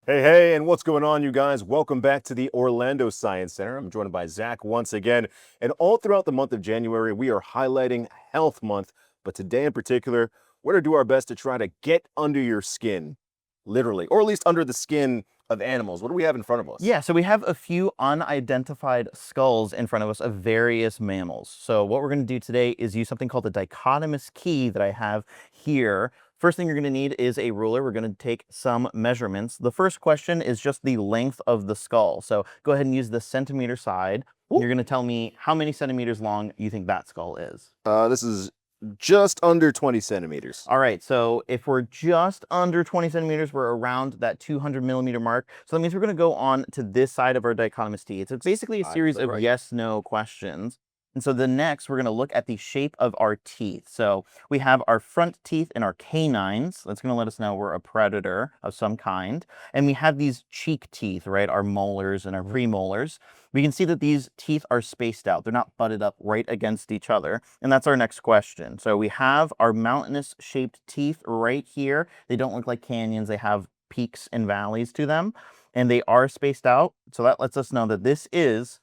Hey, and what's going on, you guys? Welcome back to the Orlando Science Center. I'm joined by Zach once again. And all throughout the month of January, we are highlighting Health Month. But today in particular, we're going to do our best to try to get under your skin, literally, or at least under the skin of animals. What do we have in front of us? Yeah, so we have a few unidentified skulls in front of us of various mammals. So what we're going to do today is use something called the dichotomous key that I have here. First thing you're going to need is a ruler. We're going to take some measurements. The first question is just the length of the skull. So go ahead and use the centimeter side. Ooh. You're going to tell me how many centimeters long you think that skull is. This is just under 20 centimeters. All right, so if we're just under 20 centimeters, we're around that 200 millimeter mark. So that means we're going to go on to this side of our dichotomous T. It's basically a series of right. yes/no questions. And so the next, we're going to look at the shape of our teeth. So we have our front teeth and our canines. That's going to let us know we're a predator of some kind. And we have these cheek teeth, right? Our molars and our premolars. We can see that these teeth are spaced out. They're not butted up right against each other. And that's our next question. So we have our mountainous shaped teeth right here. They don't look like canyons. They have peaks and valleys to them. And they are spaced out. So that lets us know that this is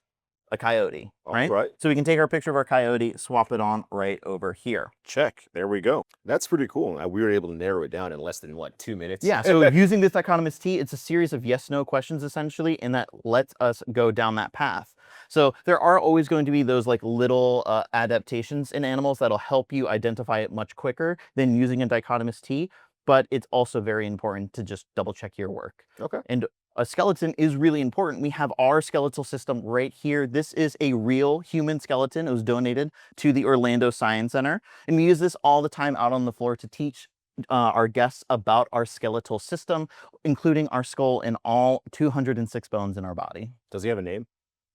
a coyote, right? Right. So we can take our picture of our coyote, swap it on right over here. Check. There we go. That's pretty cool. We were able to narrow it down in less than, what, 2 minutes? Yeah, so using this dichotomous T, it's a series of yes/no questions essentially, and that lets us go down that path. So there are always going to be those like little adaptations in animals that'll help you identify it much quicker than using a dichotomous T, but it's also very important to just double check your work. Okay. And a skeleton is really important. We have our skeletal system right here. This is a real human skeleton. It was donated to the Orlando Science Center. And we use this all the time out on the floor to teach our guests about our skeletal system, including our skull and all 206 bones in our body. Does he have a name?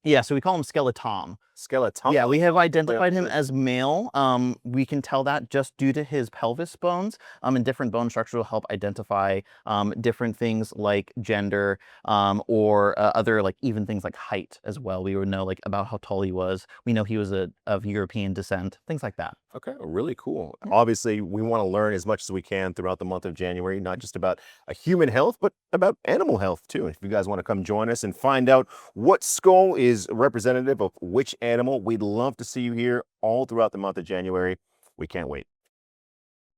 Yeah, so we call him skeleton. Skeleton. Yeah, we have identified him as male. We can tell that just due to his pelvis bones, and different bone structure will help identify different things like gender, or other like even things like height as well. We would know like about how tall he was. We know he was of European descent, things like that. Okay, really cool. Yeah. Obviously, we want to learn as much as we can throughout the month of January, not just about human health, but about animal health too. If you guys want to come join us and find out what skull is representative of which animal, we'd love to see you here all throughout the month of January. We can't wait.